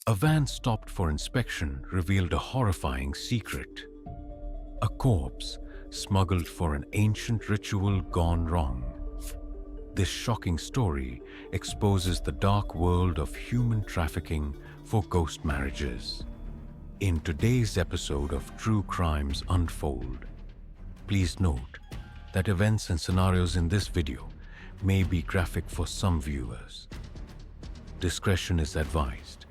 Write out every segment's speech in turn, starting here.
A van stopped for inspection revealed a horrifying secret. A corpse smuggled for an ancient ritual gone wrong. This shocking story exposes the dark world of human trafficking for ghost marriages. In today's episode of True Crimes Unfold, please note that events and scenarios in this video may be graphic for some viewers. Discretion is advised.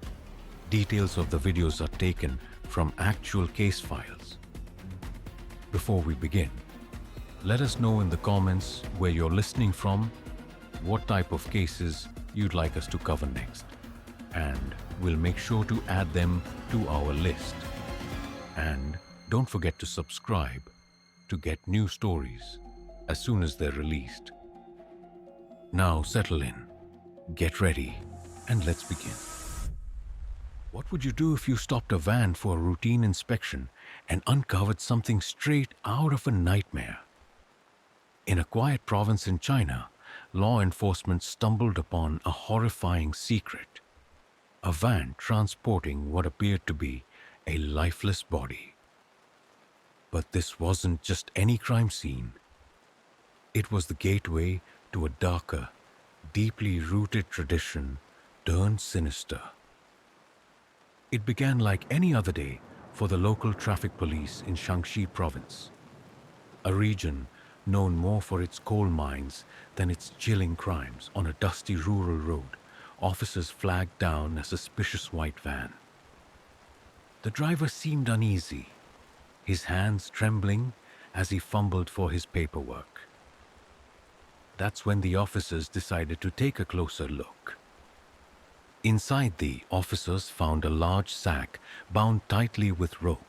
Details of the videos are taken from actual case files. Before we begin, let us know in the comments where you're listening from, what type of cases you'd like us to cover next, and we'll make sure to add them to our list. And don't forget to subscribe to get new stories as soon as they're released. Now settle in, get ready, and let's begin. What would you do if you stopped a van for a routine inspection and uncovered something straight out of a nightmare? In a quiet province in China, law enforcement stumbled upon a horrifying secret: a van transporting what appeared to be a lifeless body. But this wasn't just any crime scene. It was the gateway to a darker, deeply rooted tradition turned sinister. It began like any other day for the local traffic police in Shaanxi province, a region known more for its coal mines than its chilling crimes. On a dusty rural road, officers flagged down a suspicious white van. The driver seemed uneasy, his hands trembling as he fumbled for his paperwork. That's when the officers decided to take a closer look. Inside, the officers found a large sack bound tightly with rope.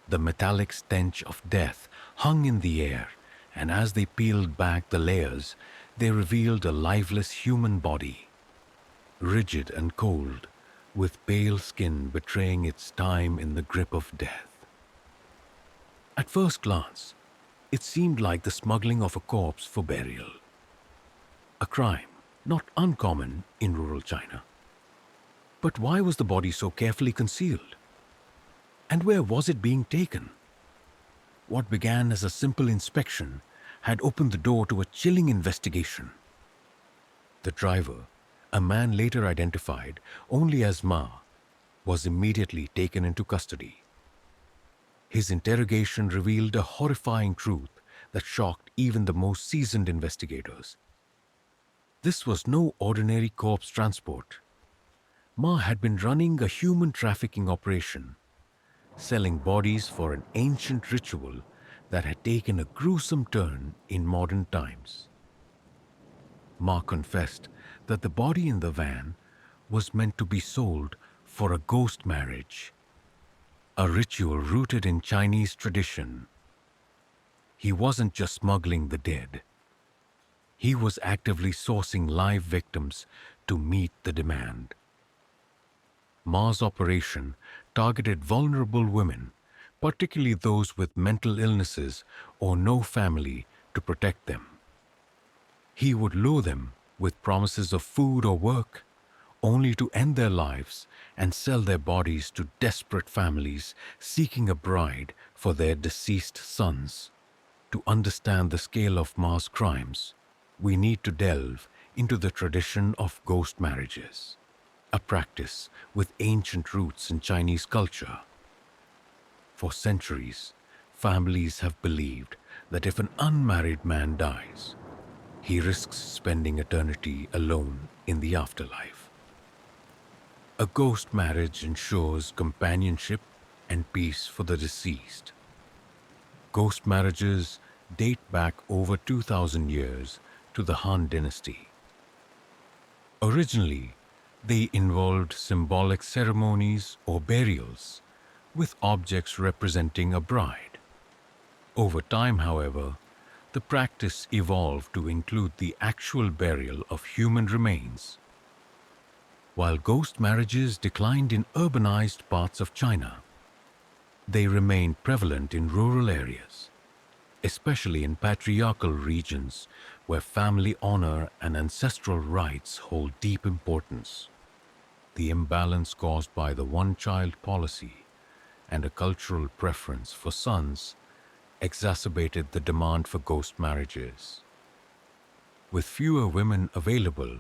The metallic stench of death hung in the air, and as they peeled back the layers, they revealed a lifeless human body, rigid and cold, with pale skin betraying its time in the grip of death. At first glance, it seemed like the smuggling of a corpse for burial. A crime not uncommon in rural China. But why was the body so carefully concealed? And where was it being taken? What began as a simple inspection had opened the door to a chilling investigation. The driver, a man later identified only as Ma, was immediately taken into custody. His interrogation revealed a horrifying truth that shocked even the most seasoned investigators. This was no ordinary corpse transport. Ma had been running a human trafficking operation, selling bodies for an ancient ritual that had taken a gruesome turn in modern times. Ma confessed that the body in the van was meant to be sold for a ghost marriage, a ritual rooted in Chinese tradition. He wasn't just smuggling the dead. He was actively sourcing live victims to meet the demand. Ma's operation targeted vulnerable women, particularly those with mental illnesses or no family to protect them. He would lure them with promises of food or work, only to end their lives and sell their bodies to desperate families seeking a bride for their deceased sons. To understand the scale of Ma's crimes, we need to delve into the tradition of ghost marriages, a practice with ancient roots in Chinese culture. For centuries, families have believed that if an unmarried man dies, he risks spending eternity alone in the afterlife. A ghost marriage ensures companionship and peace for the deceased. Ghost marriages date back over 2,000 years to the Han Dynasty. Originally, they involved symbolic ceremonies or burials with objects representing a bride. Over time, however, the practice evolved to include the actual burial of human remains. While ghost marriages declined in urbanized parts of China, they remained prevalent in rural areas, especially in patriarchal regions where family honor and ancestral rites hold deep importance. The imbalance caused by the one-child policy and a cultural preference for sons exacerbated the demand for ghost marriages. With fewer women available,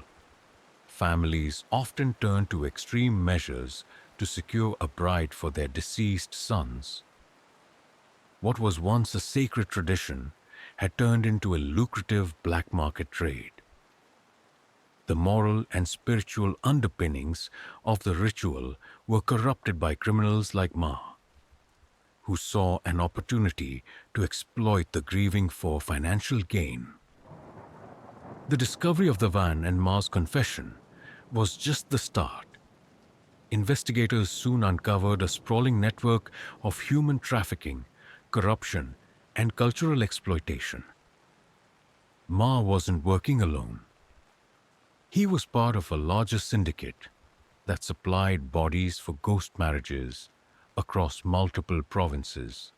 families often turned to extreme measures to secure a bride for their deceased sons. What was once a sacred tradition had turned into a lucrative black market trade. The moral and spiritual underpinnings of the ritual were corrupted by criminals like Ma, who saw an opportunity to exploit the grieving for financial gain. The discovery of the van and Ma's confession was just the start. Investigators soon uncovered a sprawling network of human trafficking, corruption, and cultural exploitation. Ma wasn't working alone. He was part of a larger syndicate that supplied bodies for ghost marriages across multiple provinces.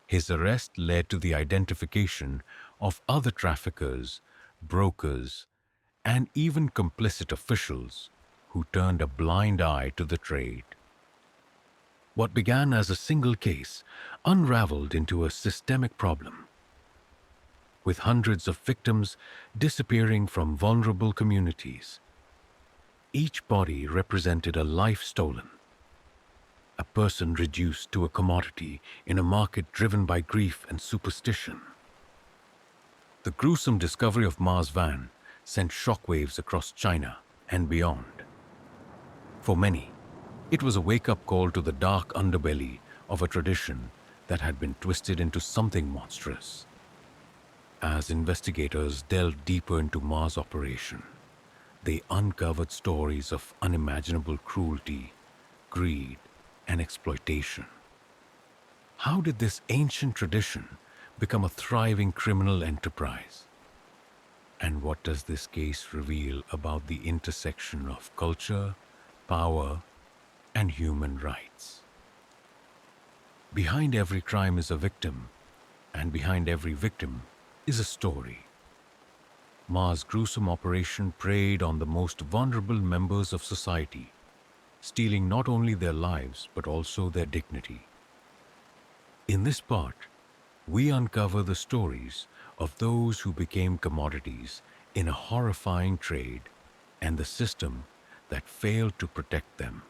His arrest led to the identification of other traffickers, brokers, and even complicit officials who turned a blind eye to the trade. What began as a single case unraveled into a systemic problem, with hundreds of victims disappearing from vulnerable communities. Each body represented a life stolen, a person reduced to a commodity in a market driven by grief and superstition. The gruesome discovery of Ma's van sent shockwaves across China and beyond. For many, it was a wake-up call to the dark underbelly of a tradition that had been twisted into something monstrous. As investigators delved deeper into Ma's operation, they uncovered stories of unimaginable cruelty, greed, and exploitation. How did this ancient tradition become a thriving criminal enterprise? And what does this case reveal about the intersection of culture, power, and human rights? Behind every crime is a victim, and behind every victim is a story. Ma's gruesome operation preyed on the most vulnerable members of society, stealing not only their lives but also their dignity. In this part, we uncover the stories of those who became commodities in a horrifying trade and the system that failed to protect them.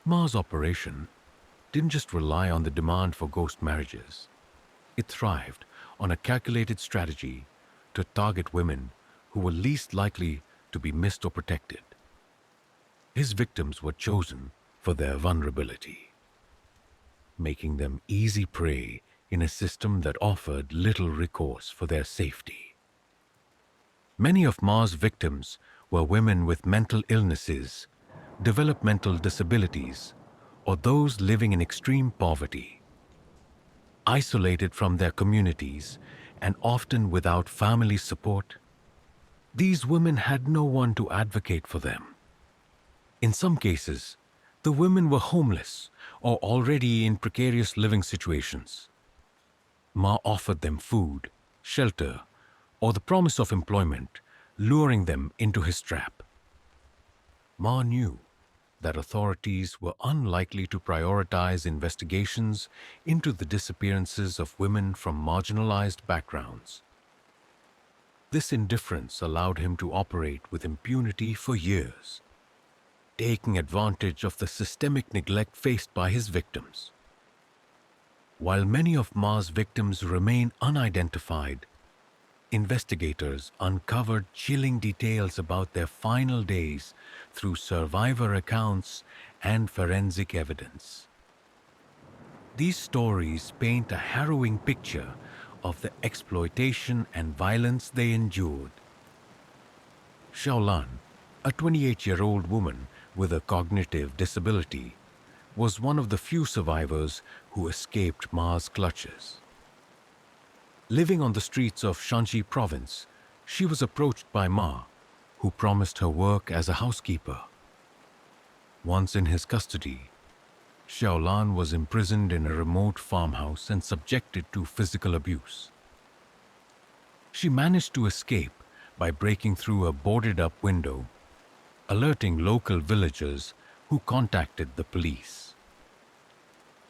Ma's operation didn't just rely on the demand for ghost marriages. It thrived on a calculated strategy to target women who were least likely to be missed or protected. His victims were chosen for their vulnerability, making them easy prey in a system that offered little recourse for their safety. Many of Ma's victims were women with mental illnesses, developmental disabilities, or those living in extreme poverty. Isolated from their communities and often without family support, these women had no one to advocate for them. In some cases, the women were homeless or already in precarious living situations. Ma offered them food, shelter, or the promise of employment, luring them into his trap. Ma knew that authorities were unlikely to prioritize investigations into the disappearances of women from marginalized backgrounds. This indifference allowed him to operate with impunity for years, taking advantage of the systemic neglect faced by his victims. While many of Ma's victims remain unidentified, investigators uncovered chilling details about their final days through survivor accounts and forensic evidence. These stories paint a harrowing picture of the exploitation and violence they endured. Xiaolan, a 28-year-old woman with a cognitive disability, was one of the few survivors who escaped Ma's clutches. Living on the streets of Shanxi province, she was approached by Ma, who promised her work as a housekeeper. Once in his custody, Xiaolan was imprisoned in a remote farmhouse and subjected to physical abuse. She managed to escape by breaking through a boarded-up window, alerting local villagers who contacted the police.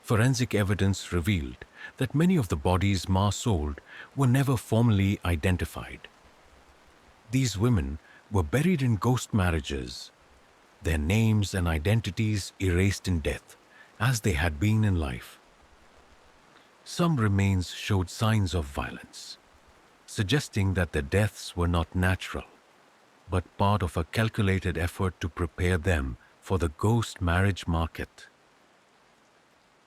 Forensic evidence revealed that many of the bodies Ma sold were never formally identified. These women were buried in ghost marriages, their names and identities erased in death, as they had been in life. Some remains showed signs of violence, suggesting that their deaths were not natural, but part of a calculated effort to prepare them for the ghost marriage market.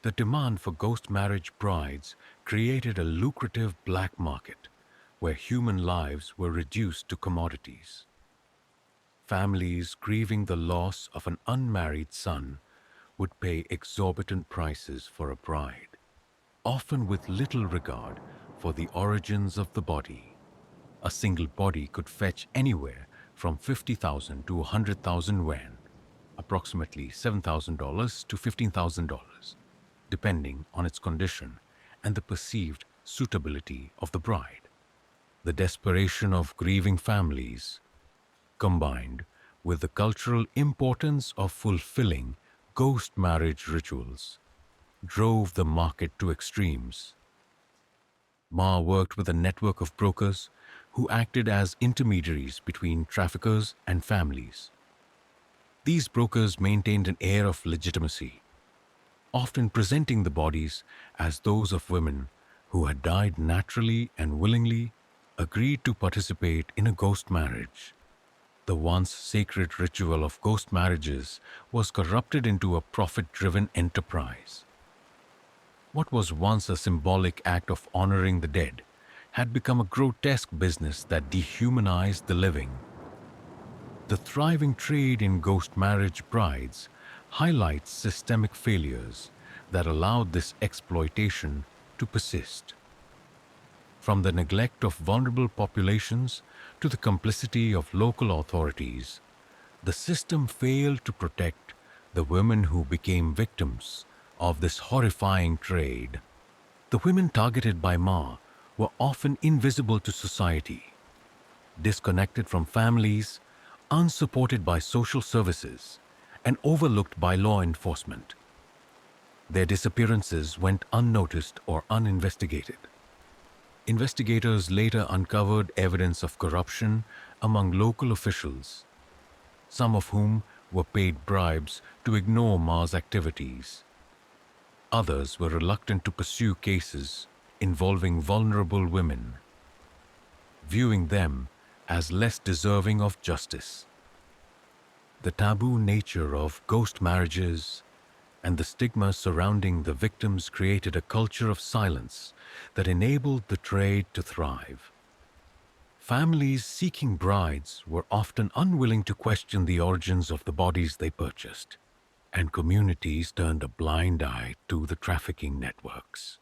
The demand for ghost marriage brides created a lucrative black market where human lives were reduced to commodities. Families grieving the loss of an unmarried son would pay exorbitant prices for a bride, often with little regard for the origins of the body. A single body could fetch anywhere from 50,000 to 100,000 yuan, approximately $7,000 to $15,000, depending on its condition and the perceived suitability of the bride. The desperation of grieving families, combined with the cultural importance of fulfilling ghost marriage rituals, drove the market to extremes. Ma worked with a network of brokers who acted as intermediaries between traffickers and families. These brokers maintained an air of legitimacy, often presenting the bodies as those of women who had died naturally and willingly agreed to participate in a ghost marriage. The once sacred ritual of ghost marriages was corrupted into a profit-driven enterprise. What was once a symbolic act of honoring the dead had become a grotesque business that dehumanized the living. The thriving trade in ghost marriage brides highlights systemic failures that allowed this exploitation to persist. From the neglect of vulnerable populations to the complicity of local authorities, the system failed to protect the women who became victims of this horrifying trade. The women targeted by Ma were often invisible to society, disconnected from families, unsupported by social services, and overlooked by law enforcement. Their disappearances went unnoticed or uninvestigated. Investigators later uncovered evidence of corruption among local officials, some of whom were paid bribes to ignore Ma's activities. Others were reluctant to pursue cases involving vulnerable women, viewing them as less deserving of justice. The taboo nature of ghost marriages and the stigma surrounding the victims created a culture of silence that enabled the trade to thrive. Families seeking brides were often unwilling to question the origins of the bodies they purchased, and communities turned a blind eye to the trafficking networks.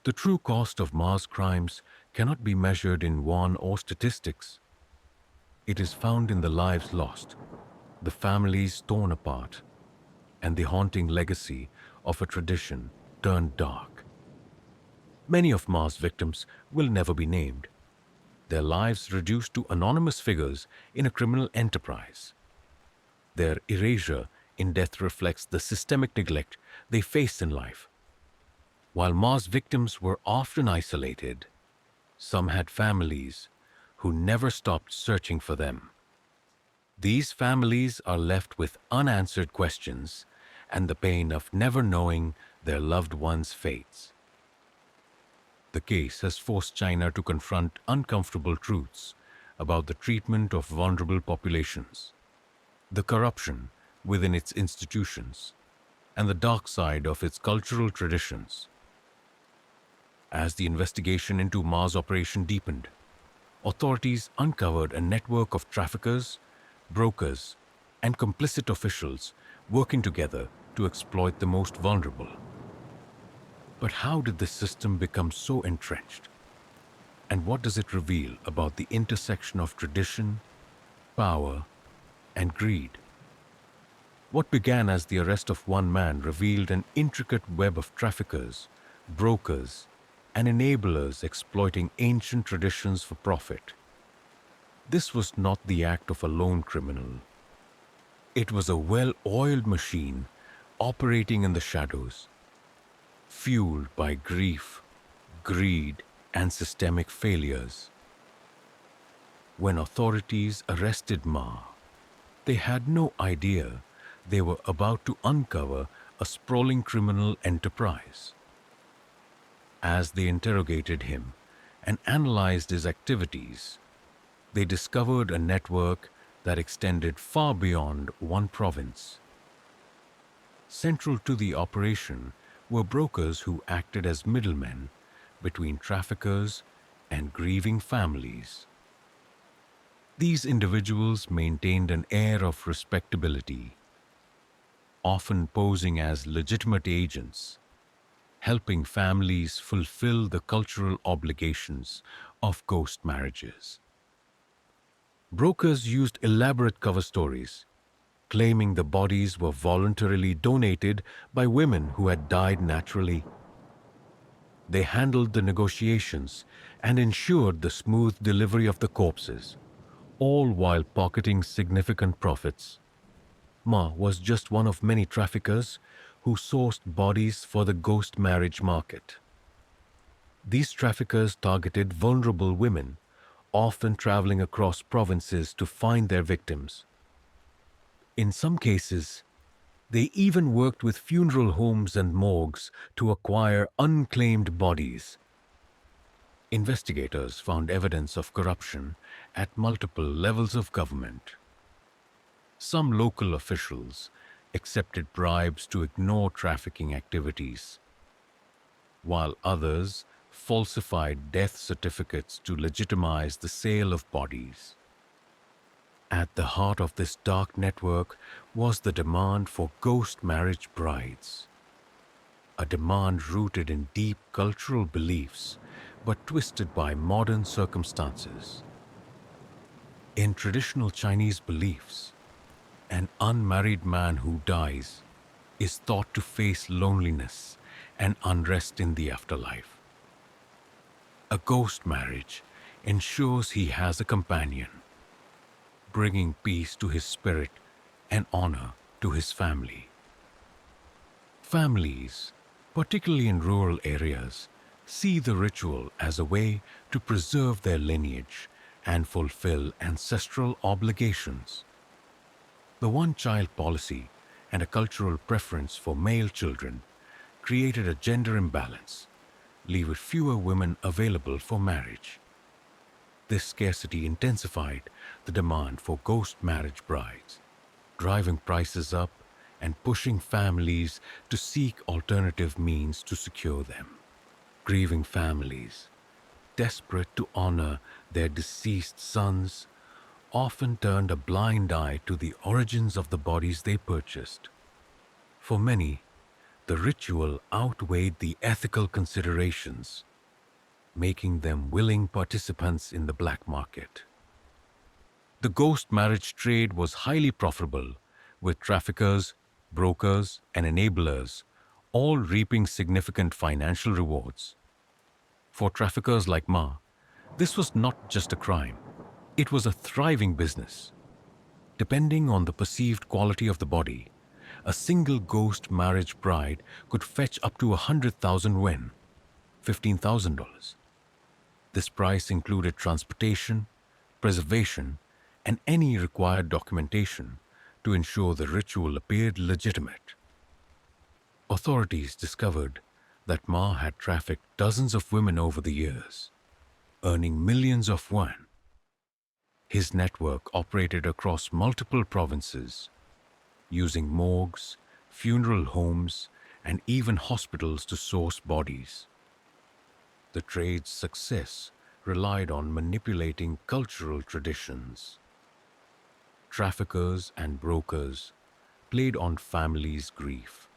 The true cost of Ma's crimes cannot be measured in yuan or statistics. It is found in the lives lost, the families torn apart, and the haunting legacy of a tradition turned dark. Many of Ma's victims will never be named, their lives reduced to anonymous figures in a criminal enterprise. Their erasure in death reflects the systemic neglect they faced in life. While Ma's victims were often isolated, some had families who never stopped searching for them. These families are left with unanswered questions and the pain of never knowing their loved ones' fates. The case has forced China to confront uncomfortable truths about the treatment of vulnerable populations, the corruption within its institutions, and the dark side of its cultural traditions. As the investigation into Ma's operation deepened, authorities uncovered a network of traffickers, brokers, and complicit officials working together to exploit the most vulnerable. But how did this system become so entrenched? And what does it reveal about the intersection of tradition, power, and greed? What began as the arrest of one man revealed an intricate web of traffickers, brokers, and enablers exploiting ancient traditions for profit. This was not the act of a lone criminal. It was a well-oiled machine operating in the shadows, fueled by grief, greed, and systemic failures. When authorities arrested Ma, they had no idea they were about to uncover a sprawling criminal enterprise. As they interrogated him and analyzed his activities, they discovered a network that extended far beyond one province. Central to the operation were brokers who acted as middlemen between traffickers and grieving families. These individuals maintained an air of respectability, often posing as legitimate agents, helping families fulfill the cultural obligations of ghost marriages. Brokers used elaborate cover stories, claiming the bodies were voluntarily donated by women who had died naturally. They handled the negotiations and ensured the smooth delivery of the corpses, all while pocketing significant profits. Ma was just one of many traffickers who sourced bodies for the ghost marriage market. These traffickers targeted vulnerable women, often traveling across provinces to find their victims. In some cases, they even worked with funeral homes and morgues to acquire unclaimed bodies. Investigators found evidence of corruption at multiple levels of government. Some local officials accepted bribes to ignore trafficking activities, while others falsified death certificates to legitimize the sale of bodies. At the heart of this dark network was the demand for ghost marriage brides, a demand rooted in deep cultural beliefs but twisted by modern circumstances. In traditional Chinese beliefs, an unmarried man who dies is thought to face loneliness and unrest in the afterlife. A ghost marriage ensures he has a companion, bringing peace to his spirit and honor to his family. Families, particularly in rural areas, see the ritual as a way to preserve their lineage and fulfill ancestral obligations. The one-child policy and a cultural preference for male children created a gender imbalance, leaving fewer women available for marriage. This scarcity intensified the demand for ghost marriage brides, driving prices up and pushing families to seek alternative means to secure them. Grieving families, desperate to honor their deceased sons, often turned a blind eye to the origins of the bodies they purchased. For many, the ritual outweighed the ethical considerations, making them willing participants in the black market. The ghost marriage trade was highly profitable, with traffickers, brokers, and enablers all reaping significant financial rewards. For traffickers like Ma, this was not just a crime, it was a thriving business. Depending on the perceived quality of the body, a single ghost marriage bride could fetch up to 100,000 yuan, $15,000. This price included transportation, preservation, and any required documentation to ensure the ritual appeared legitimate. Authorities discovered that Ma had trafficked dozens of women over the years, earning millions of yuan. His network operated across multiple provinces, using morgues, funeral homes, and even hospitals to source bodies. The trade's success relied on manipulating cultural traditions. Traffickers and brokers played on families' grief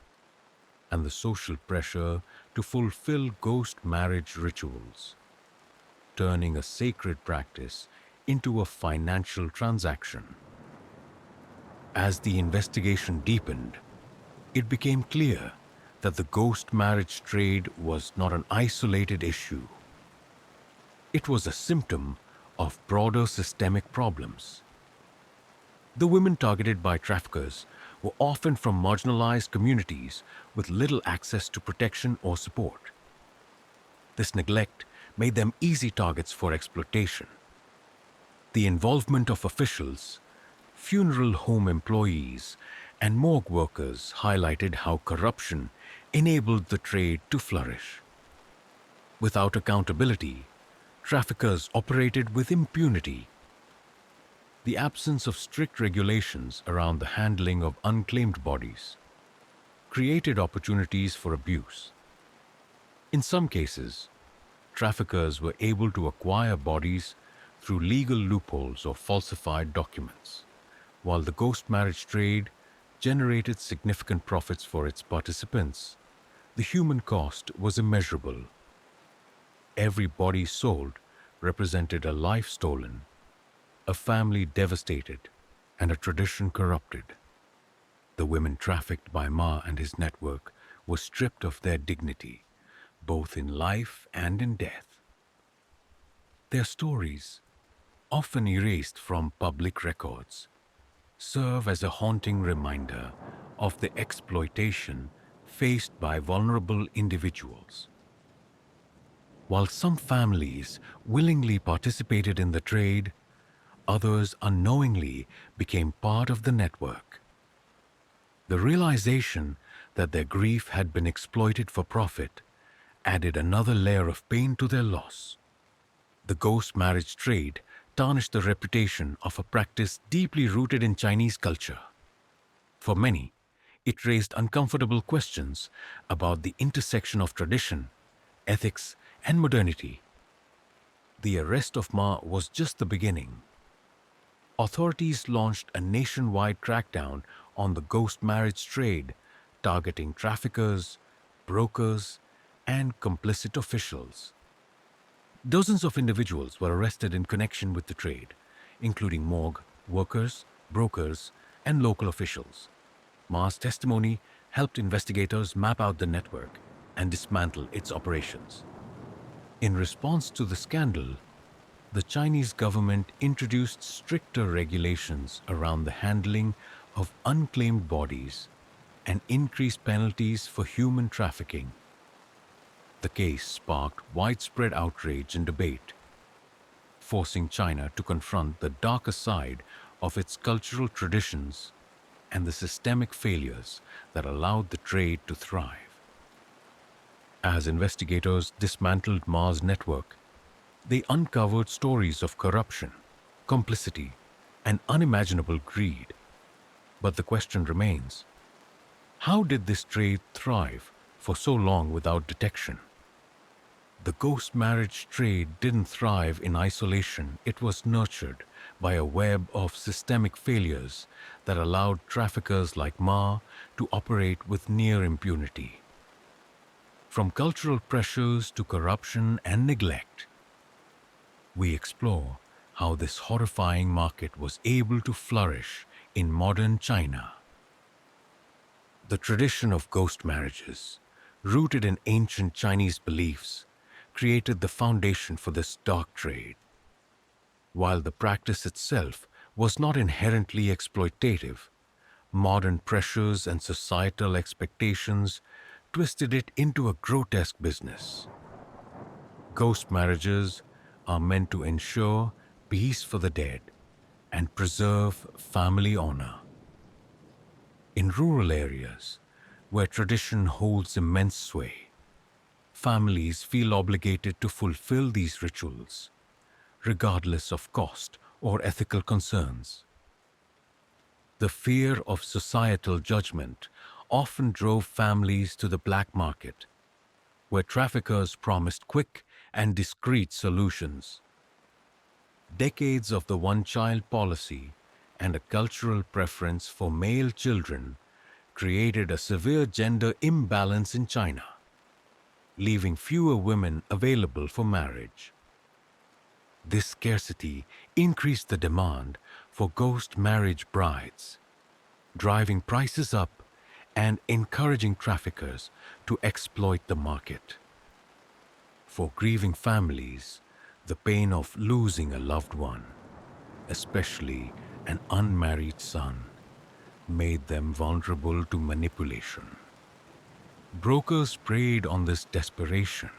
and the social pressure to fulfill ghost marriage rituals, turning a sacred practice into a financial transaction. As the investigation deepened, it became clear that the ghost marriage trade was not an isolated issue. It was a symptom of broader systemic problems. The women targeted by traffickers were often from marginalized communities with little access to protection or support. This neglect made them easy targets for exploitation. The involvement of officials, funeral home employees, and morgue workers highlighted how corruption enabled the trade to flourish. Without accountability, traffickers operated with impunity. The absence of strict regulations around the handling of unclaimed bodies created opportunities for abuse. In some cases, traffickers were able to acquire bodies through legal loopholes or falsified documents, while the ghost marriage trade generated significant profits for its participants. The human cost was immeasurable. Every body sold represented a life stolen, a family devastated, and a tradition corrupted. The women trafficked by Ma and his network were stripped of their dignity, both in life and in death. Their stories, often erased from public records, serve as a haunting reminder of the exploitation faced by vulnerable individuals. While some families willingly participated in the trade, others unknowingly became part of the network. The realization that their grief had been exploited for profit added another layer of pain to their loss. The ghost marriage trade tarnished the reputation of a practice deeply rooted in Chinese culture. For many, it raised uncomfortable questions about the intersection of tradition, ethics, and modernity. The arrest of Ma was just the beginning. Authorities launched a nationwide crackdown on the ghost marriage trade, targeting traffickers, brokers, and complicit officials. Dozens of individuals were arrested in connection with the trade, including morgue workers, brokers, and local officials. Ma's testimony helped investigators map out the network and dismantle its operations. In response to the scandal, the Chinese government introduced stricter regulations around the handling of unclaimed bodies and increased penalties for human trafficking. The case sparked widespread outrage and debate, forcing China to confront the darker side of its cultural traditions and the systemic failures that allowed the trade to thrive. As investigators dismantled Ma's network, they uncovered stories of corruption, complicity, and unimaginable greed. But the question remains, how did this trade thrive for so long without detection? The ghost marriage trade didn't thrive in isolation. It was nurtured by a web of systemic failures that allowed traffickers like Ma to operate with near impunity. From cultural pressures to corruption and neglect, we explore how this horrifying market was able to flourish in modern China. The tradition of ghost marriages, rooted in ancient Chinese beliefs, created the foundation for this dark trade. While the practice itself was not inherently exploitative, modern pressures and societal expectations twisted it into a grotesque business. Ghost marriages are meant to ensure peace for the dead and preserve family honor. In rural areas, where tradition holds immense sway, families feel obligated to fulfill these rituals, regardless of cost or ethical concerns. The fear of societal judgment often drove families to the black market, where traffickers promised quick and discreet solutions. Decades of the one-child policy and a cultural preference for male children created a severe gender imbalance in China, leaving fewer women available for marriage. This scarcity increased the demand for ghost marriage brides, driving prices up and encouraging traffickers to exploit the market. For grieving families, the pain of losing a loved one, especially an unmarried son, made them vulnerable to manipulation. Brokers preyed on this desperation,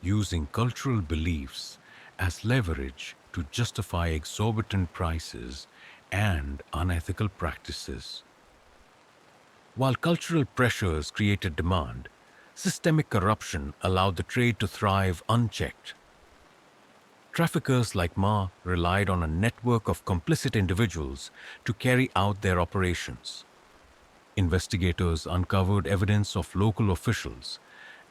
using cultural beliefs as leverage to justify exorbitant prices and unethical practices. While cultural pressures created demand, systemic corruption allowed the trade to thrive unchecked. Traffickers like Ma relied on a network of complicit individuals to carry out their operations. Investigators uncovered evidence of local officials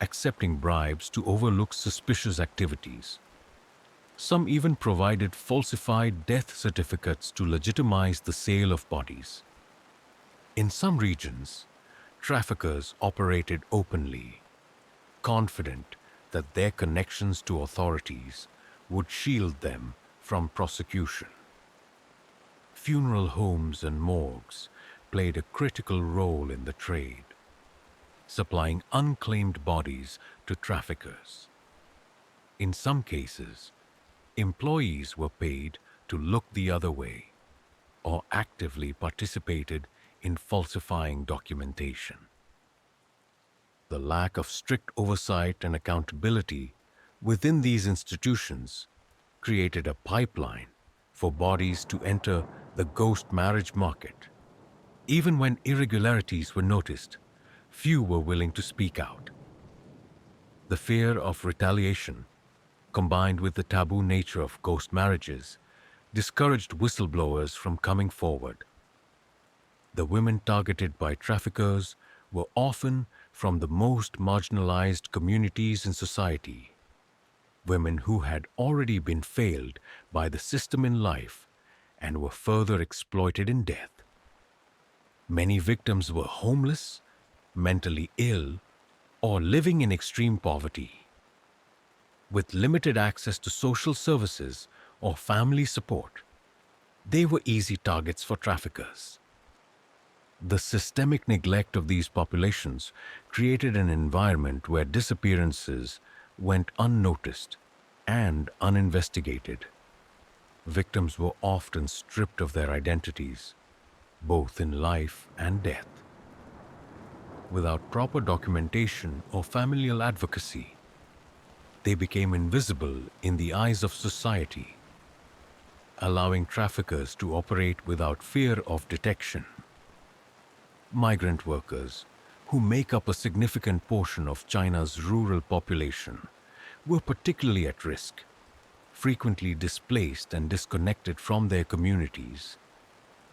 accepting bribes to overlook suspicious activities. Some even provided falsified death certificates to legitimize the sale of bodies. In some regions, traffickers operated openly, confident that their connections to authorities would shield them from prosecution. Funeral homes and morgues played a critical role in the trade, supplying unclaimed bodies to traffickers. In some cases, employees were paid to look the other way or actively participated in falsifying documentation. The lack of strict oversight and accountability within these institutions created a pipeline for bodies to enter the ghost marriage market. Even when irregularities were noticed, few were willing to speak out. The fear of retaliation, combined with the taboo nature of ghost marriages, discouraged whistleblowers from coming forward. The women targeted by traffickers were often from the most marginalized communities in society, women who had already been failed by the system in life and were further exploited in death. Many victims were homeless, mentally ill, or living in extreme poverty. With limited access to social services or family support, they were easy targets for traffickers. The systemic neglect of these populations created an environment where disappearances went unnoticed and uninvestigated. Victims were often stripped of their identities, both in life and death. Without proper documentation or familial advocacy, they became invisible in the eyes of society, allowing traffickers to operate without fear of detection. Migrant workers, who make up a significant portion of China's rural population, were particularly at risk, frequently displaced and disconnected from their communities.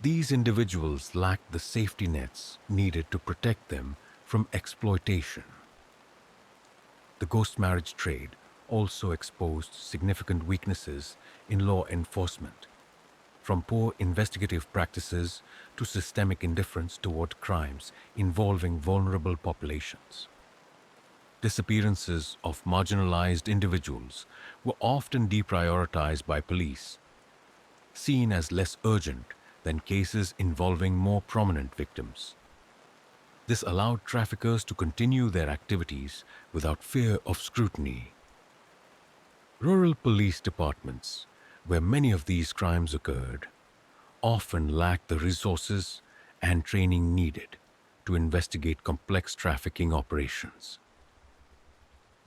These individuals lacked the safety nets needed to protect them from exploitation. The ghost marriage trade also exposed significant weaknesses in law enforcement, from poor investigative practices to systemic indifference toward crimes involving vulnerable populations. Disappearances of marginalized individuals were often deprioritized by police, seen as less urgent than cases involving more prominent victims. This allowed traffickers to continue their activities without fear of scrutiny. Rural police departments, where many of these crimes occurred, often lacked the resources and training needed to investigate complex trafficking operations.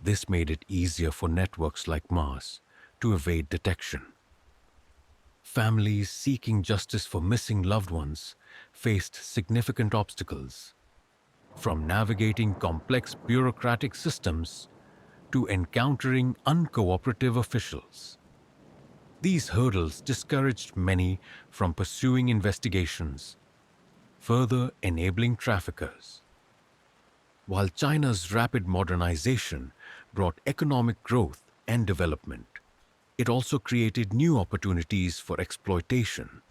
This made it easier for networks like Mars to evade detection. Families seeking justice for missing loved ones faced significant obstacles, from navigating complex bureaucratic systems to encountering uncooperative officials. These hurdles discouraged many from pursuing investigations, further enabling traffickers. While China's rapid modernization brought economic growth and development, it also created new opportunities for exploitation.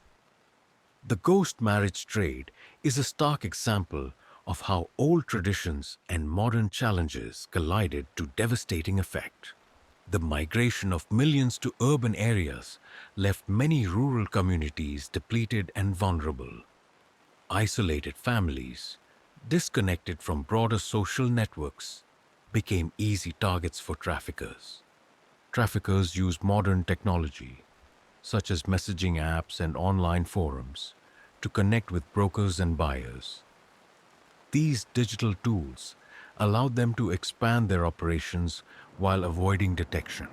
The ghost marriage trade is a stark example of how old traditions and modern challenges collided to devastating effect. The migration of millions to urban areas left many rural communities depleted and vulnerable. Isolated families, disconnected from broader social networks, became easy targets for traffickers. Traffickers use modern technology, such as messaging apps and online forums, to connect with brokers and buyers. These digital tools allowed them to expand their operations while avoiding detection.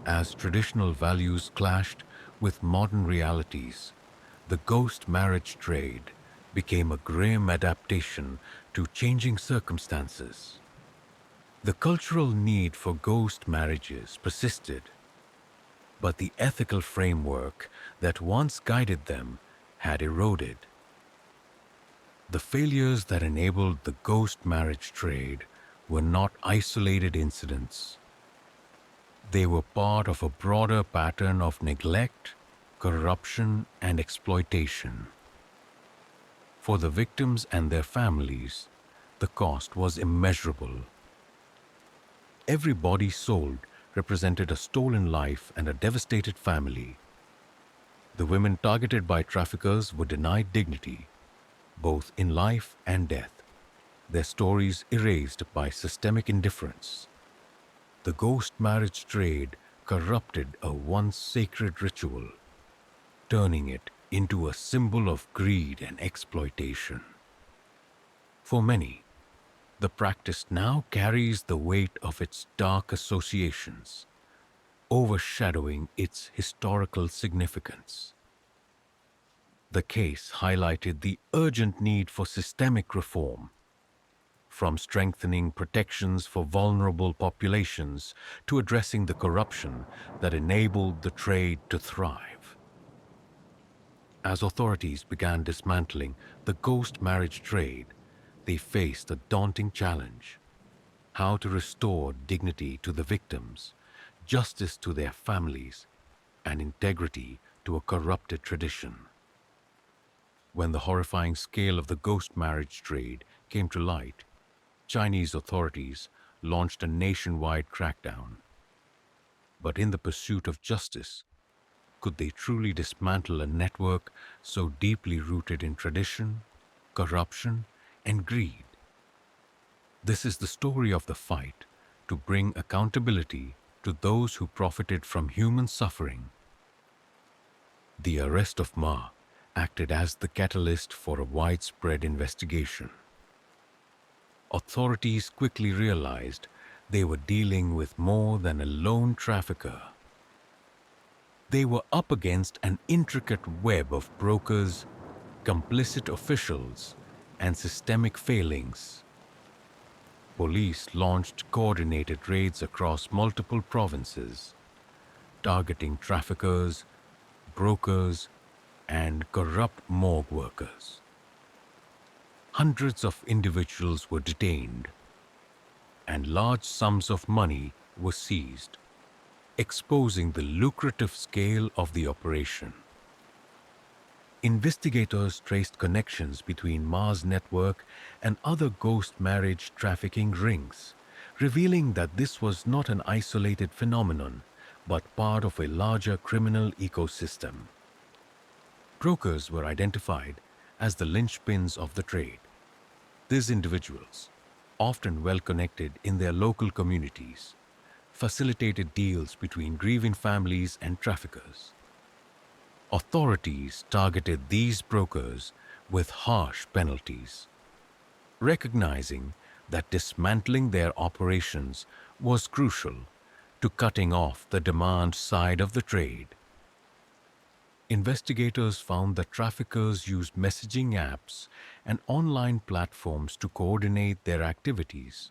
As traditional values clashed with modern realities, the ghost marriage trade became a grim adaptation to changing circumstances. The cultural need for ghost marriages persisted, but the ethical framework that once guided them had eroded. The failures that enabled the ghost marriage trade were not isolated incidents. They were part of a broader pattern of neglect, corruption, and exploitation. For the victims and their families, the cost was immeasurable. Every body sold represented a stolen life and a devastated family. The women targeted by traffickers were denied dignity, both in life and death, their stories erased by systemic indifference. The ghost marriage trade corrupted a once sacred ritual, turning it into a symbol of greed and exploitation. For many, the practice now carries the weight of its dark associations, overshadowing its historical significance. The case highlighted the urgent need for systemic reform, from strengthening protections for vulnerable populations to addressing the corruption that enabled the trade to thrive. As authorities began dismantling the ghost marriage trade, they faced a daunting challenge: how to restore dignity to the victims, justice to their families, and integrity to a corrupted tradition. When the horrifying scale of the ghost marriage trade came to light, Chinese authorities launched a nationwide crackdown. But in the pursuit of justice, could they truly dismantle a network so deeply rooted in tradition, corruption, and greed? This is the story of the fight to bring accountability to those who profited from human suffering. The arrest of Ma acted as the catalyst for a widespread investigation. Authorities quickly realized they were dealing with more than a lone trafficker. They were up against an intricate web of brokers, complicit officials, and systemic failings. Police launched coordinated raids across multiple provinces, targeting traffickers, brokers, and corrupt morgue workers. Hundreds of individuals were detained, and large sums of money were seized, exposing the lucrative scale of the operation. Investigators traced connections between Ma's network and other ghost marriage trafficking rings, revealing that this was not an isolated phenomenon, but part of a larger criminal ecosystem. Brokers were identified as the linchpins of the trade. These individuals, often well-connected in their local communities, facilitated deals between grieving families and traffickers. Authorities targeted these brokers with harsh penalties, recognizing that dismantling their operations was crucial to cutting off the demand side of the trade. Investigators found that traffickers used messaging apps and online platforms to coordinate their activities.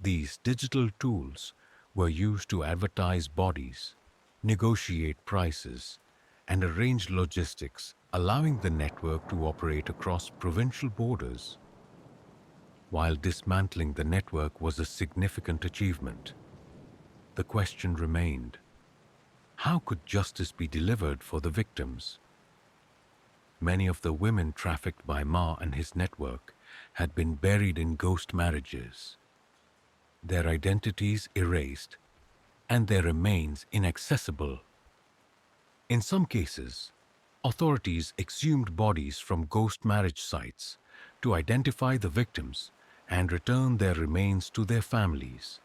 These digital tools were used to advertise bodies, negotiate prices, and arrange logistics, allowing the network to operate across provincial borders. While dismantling the network was a significant achievement, the question remained: how could justice be delivered for the victims? Many of the women trafficked by Ma and his network had been buried in ghost marriages, their identities erased, and their remains inaccessible. In some cases, authorities exhumed bodies from ghost marriage sites to identify the victims and return their remains to their families.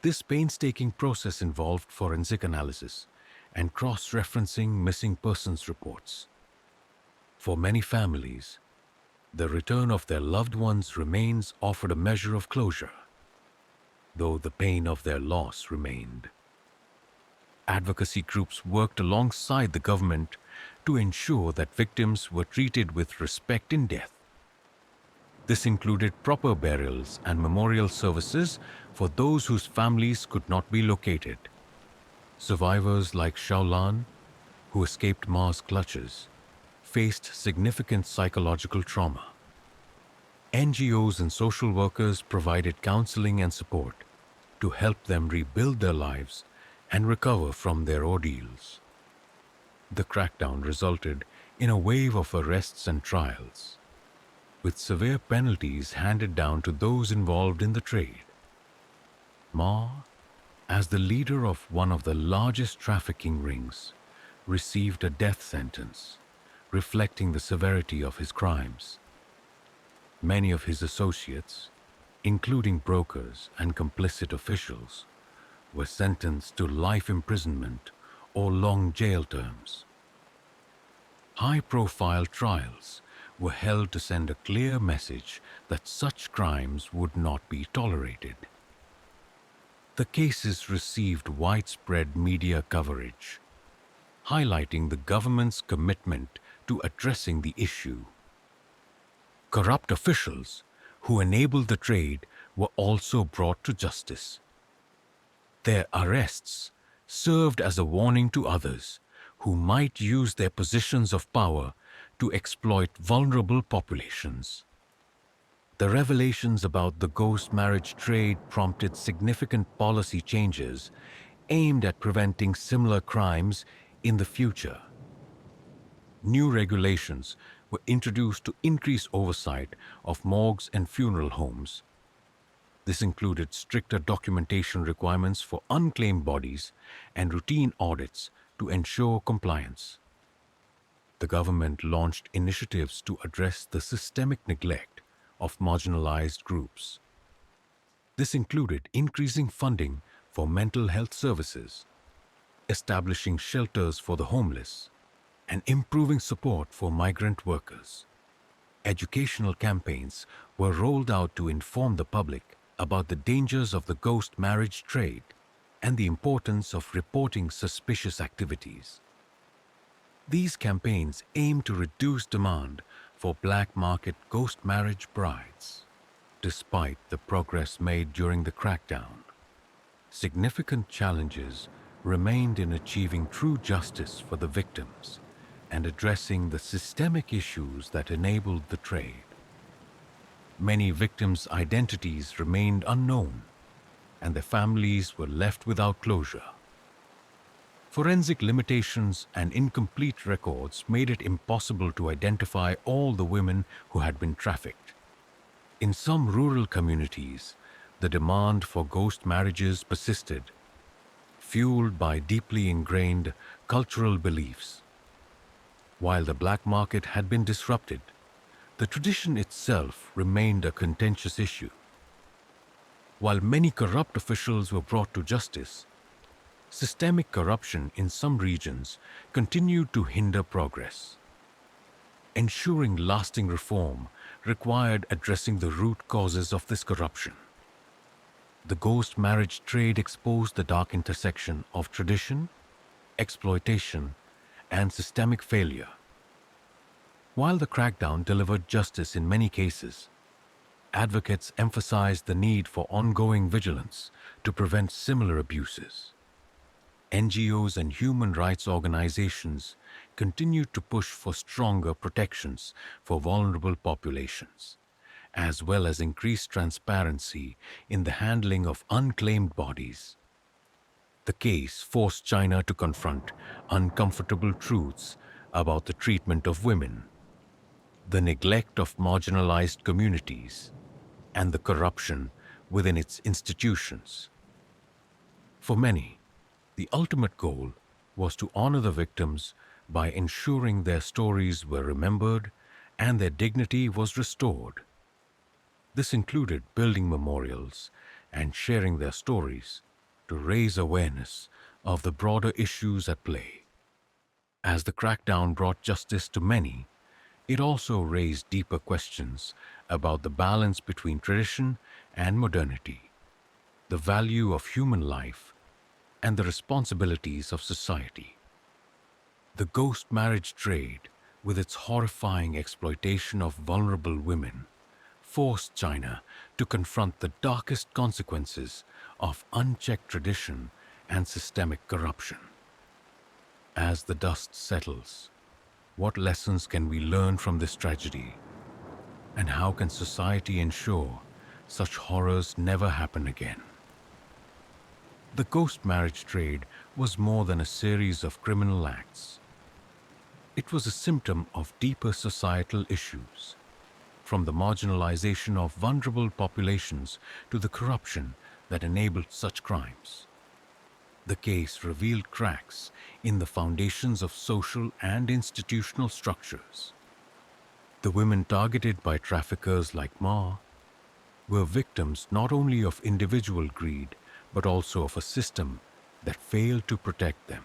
This painstaking process involved forensic analysis and cross-referencing missing persons reports. For many families, the return of their loved ones' remains offered a measure of closure, though the pain of their loss remained. Advocacy groups worked alongside the government to ensure that victims were treated with respect in death. This included proper burials and memorial services for those whose families could not be located. Survivors like Shaolan, who escaped Ma's clutches, faced significant psychological trauma. NGOs and social workers provided counseling and support to help them rebuild their lives and recover from their ordeals. The crackdown resulted in a wave of arrests and trials, with severe penalties handed down to those involved in the trade. Ma, as the leader of one of the largest trafficking rings, received a death sentence, reflecting the severity of his crimes. Many of his associates, including brokers and complicit officials, were sentenced to life imprisonment or long jail terms. High-profile trials were held to send a clear message that such crimes would not be tolerated. The cases received widespread media coverage, highlighting the government's commitment to addressing the issue. Corrupt officials who enabled the trade were also brought to justice. Their arrests served as a warning to others who might use their positions of power to exploit vulnerable populations. The revelations about the ghost marriage trade prompted significant policy changes aimed at preventing similar crimes in the future. New regulations were introduced to increase oversight of morgues and funeral homes. This included stricter documentation requirements for unclaimed bodies and routine audits to ensure compliance. The government launched initiatives to address the systemic neglect of marginalized groups. This included increasing funding for mental health services, establishing shelters for the homeless, and improving support for migrant workers. Educational campaigns were rolled out to inform the public about the dangers of the ghost marriage trade and the importance of reporting suspicious activities. These campaigns aim to reduce demand for black market ghost marriage brides. Despite the progress made during the crackdown, significant challenges remained in achieving true justice for the victims and addressing the systemic issues that enabled the trade. Many victims' identities remained unknown, and their families were left without closure. Forensic limitations and incomplete records made it impossible to identify all the women who had been trafficked. In some rural communities, the demand for ghost marriages persisted, fueled by deeply ingrained cultural beliefs. While the black market had been disrupted, the tradition itself remained a contentious issue. While many corrupt officials were brought to justice, systemic corruption in some regions continued to hinder progress. Ensuring lasting reform required addressing the root causes of this corruption. The ghost marriage trade exposed the dark intersection of tradition, exploitation, and systemic failure. While the crackdown delivered justice in many cases, advocates emphasized the need for ongoing vigilance to prevent similar abuses. NGOs and human rights organizations continued to push for stronger protections for vulnerable populations, as well as increased transparency in the handling of unclaimed bodies. The case forced China to confront uncomfortable truths about the treatment of women, the neglect of marginalized communities, and the corruption within its institutions. For many, the ultimate goal was to honor the victims by ensuring their stories were remembered and their dignity was restored. This included building memorials and sharing their stories to raise awareness of the broader issues at play. As the crackdown brought justice to many, it also raised deeper questions about the balance between tradition and modernity, the value of human life, and the responsibilities of society. The ghost marriage trade, with its horrifying exploitation of vulnerable women, forced China to confront the darkest consequences of unchecked tradition and systemic corruption. As the dust settles, what lessons can we learn from this tragedy? And how can society ensure such horrors never happen again? The ghost marriage trade was more than a series of criminal acts. It was a symptom of deeper societal issues, from the marginalization of vulnerable populations to the corruption that enabled such crimes. The case revealed cracks in the foundations of social and institutional structures. The women targeted by traffickers like Ma were victims not only of individual greed, but also of a system that failed to protect them.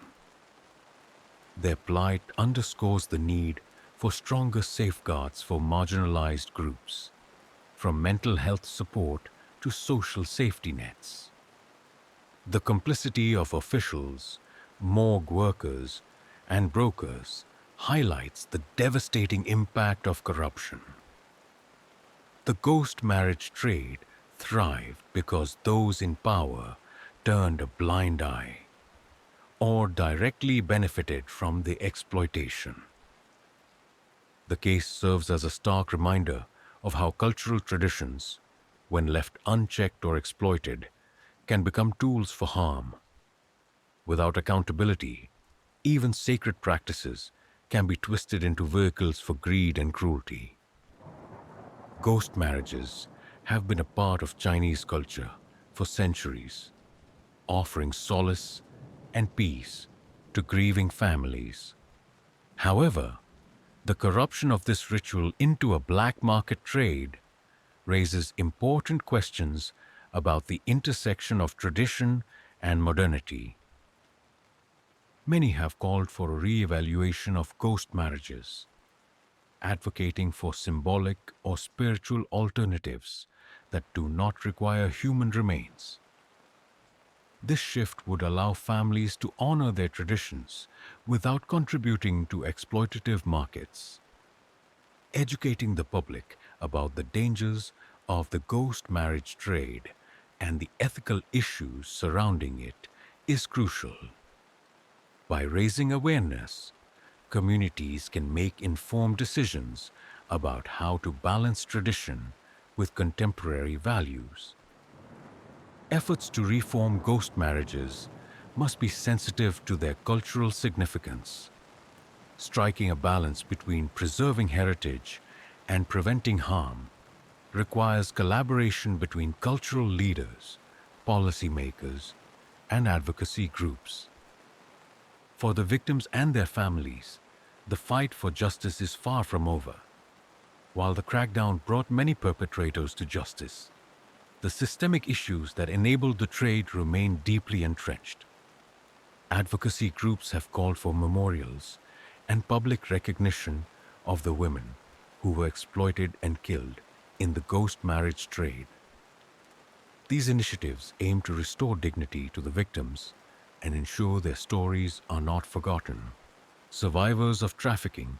Their plight underscores the need for stronger safeguards for marginalized groups, from mental health support to social safety nets. The complicity of officials, morgue workers, and brokers highlights the devastating impact of corruption. The ghost marriage trade thrived because those in power turned a blind eye or directly benefited from the exploitation. The case serves as a stark reminder of how cultural traditions, when left unchecked or exploited, can become tools for harm. Without accountability, even sacred practices can be twisted into vehicles for greed and cruelty. Ghost marriages have been a part of Chinese culture for centuries, offering solace and peace to grieving families. However, the corruption of this ritual into a black market trade raises important questions about the intersection of tradition and modernity. Many have called for a re-evaluation of ghost marriages, advocating for symbolic or spiritual alternatives that do not require human remains. This shift would allow families to honor their traditions without contributing to exploitative markets. Educating the public about the dangers of the ghost marriage trade and the ethical issues surrounding it is crucial. By raising awareness, communities can make informed decisions about how to balance tradition with contemporary values. Efforts to reform ghost marriages must be sensitive to their cultural significance. Striking a balance between preserving heritage and preventing harm requires collaboration between cultural leaders, policymakers, and advocacy groups. For the victims and their families, the fight for justice is far from over. While the crackdown brought many perpetrators to justice, the systemic issues that enabled the trade remain deeply entrenched. Advocacy groups have called for memorials and public recognition of the women who were exploited and killed in the ghost marriage trade. These initiatives aim to restore dignity to the victims and ensure their stories are not forgotten. Survivors of trafficking,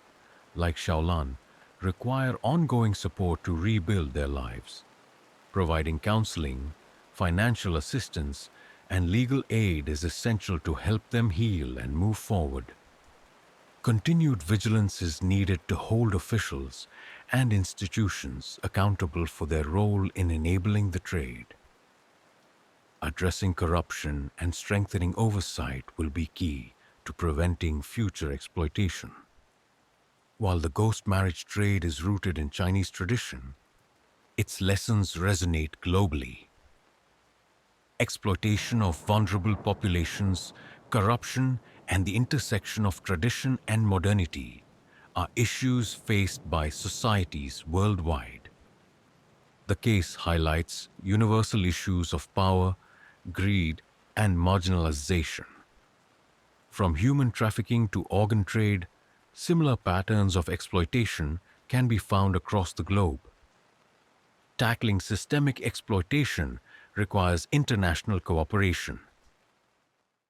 like Xiaolan, require ongoing support to rebuild their lives. Providing counseling, financial assistance, and legal aid is essential to help them heal and move forward. Continued vigilance is needed to hold officials and institutions accountable for their role in enabling the trade. Addressing corruption and strengthening oversight will be key to preventing future exploitation. While the ghost marriage trade is rooted in Chinese tradition, its lessons resonate globally. Exploitation of vulnerable populations, corruption, and the intersection of tradition and modernity are issues faced by societies worldwide. The case highlights universal issues of power, greed, and marginalization. From human trafficking to organ trade, similar patterns of exploitation can be found across the globe. Tackling systemic exploitation requires international cooperation.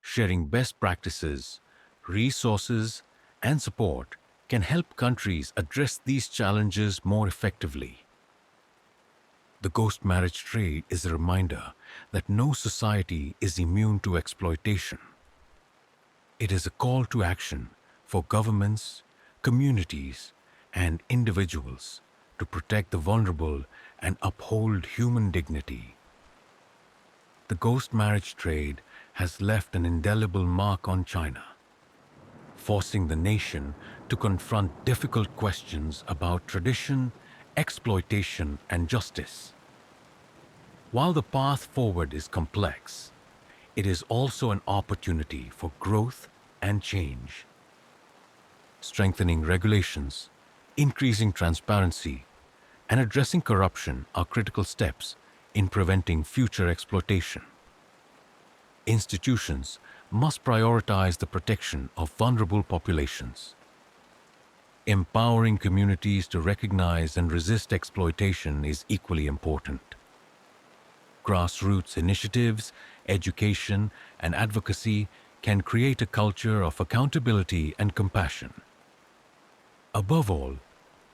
Sharing best practices, resources, and support can help countries address these challenges more effectively. The ghost marriage trade is a reminder that no society is immune to exploitation. It is a call to action for governments, communities, and individuals to protect the vulnerable and uphold human dignity. The ghost marriage trade has left an indelible mark on China, forcing the nation to confront difficult questions about tradition, exploitation, and justice. While the path forward is complex, it is also an opportunity for growth and change. Strengthening regulations, increasing transparency, and addressing corruption are critical steps in preventing future exploitation. Institutions must prioritize the protection of vulnerable populations. Empowering communities to recognize and resist exploitation is equally important. Grassroots initiatives, education, and advocacy can create a culture of accountability and compassion. Above all,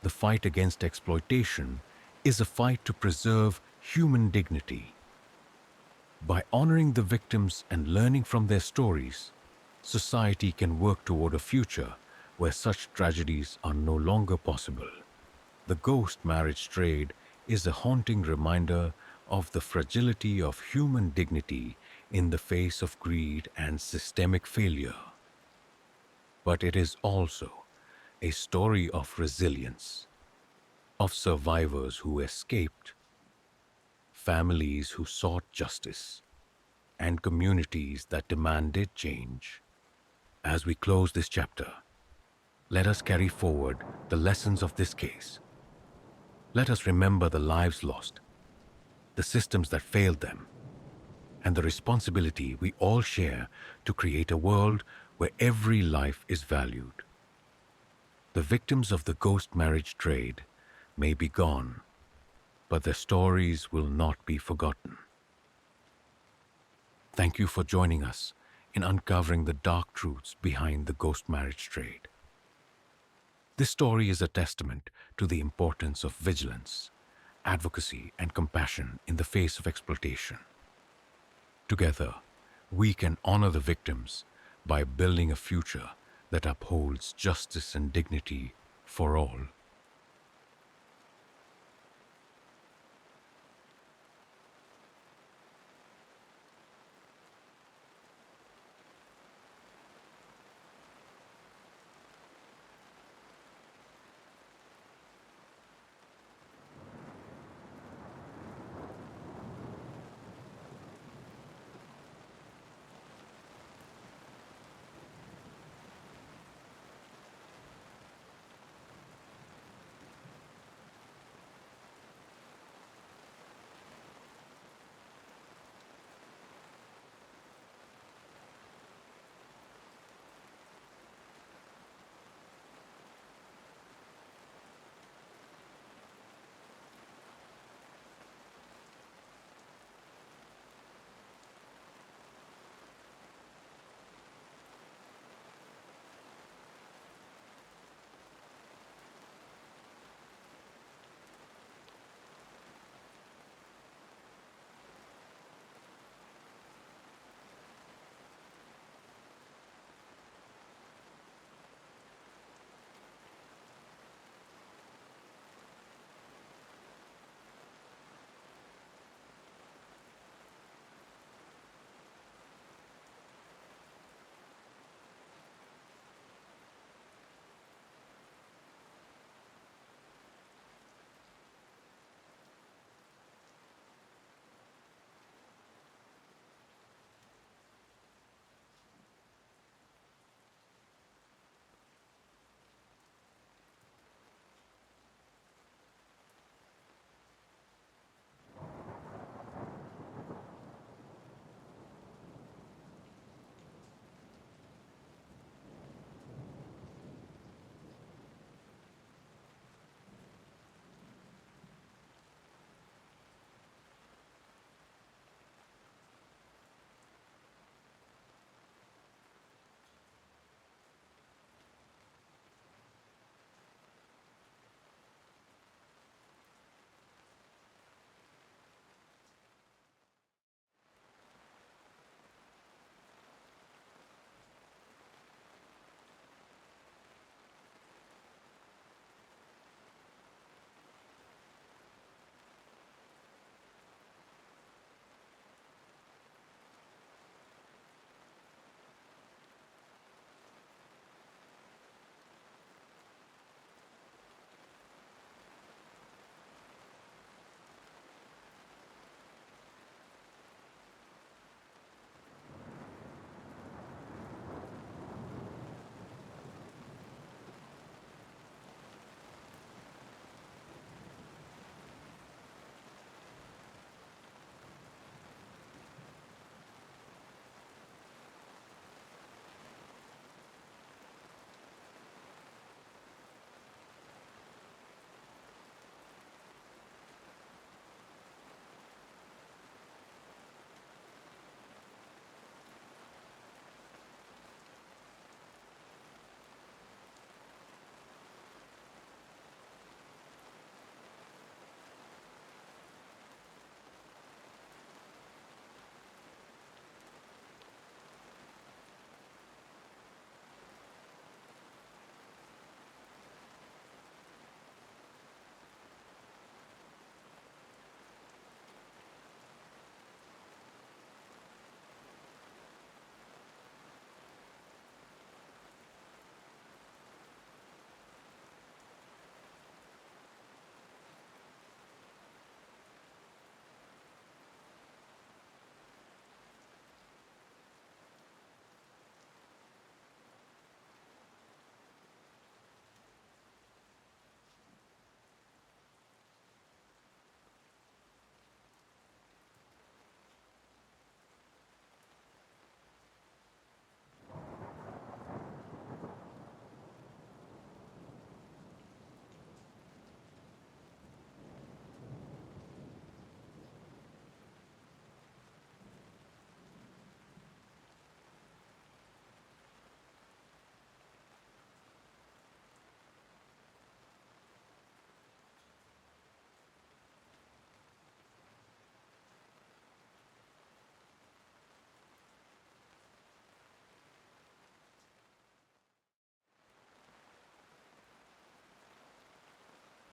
the fight against exploitation is a fight to preserve human dignity. By honoring the victims and learning from their stories, society can work toward a future where such tragedies are no longer possible. The ghost marriage trade is a haunting reminder of the fragility of human dignity in the face of greed and systemic failure. But it is also a story of resilience, of survivors who escaped, families who sought justice, and communities that demanded change. As we close this chapter, let us carry forward the lessons of this case. Let us remember the lives lost, the systems that failed them, and the responsibility we all share to create a world where every life is valued. The victims of the ghost marriage trade may be gone, but their stories will not be forgotten. Thank you for joining us in uncovering the dark truths behind the ghost marriage trade. This story is a testament to the importance of vigilance, advocacy, and compassion in the face of exploitation. Together, we can honor the victims by building a future that upholds justice and dignity for all.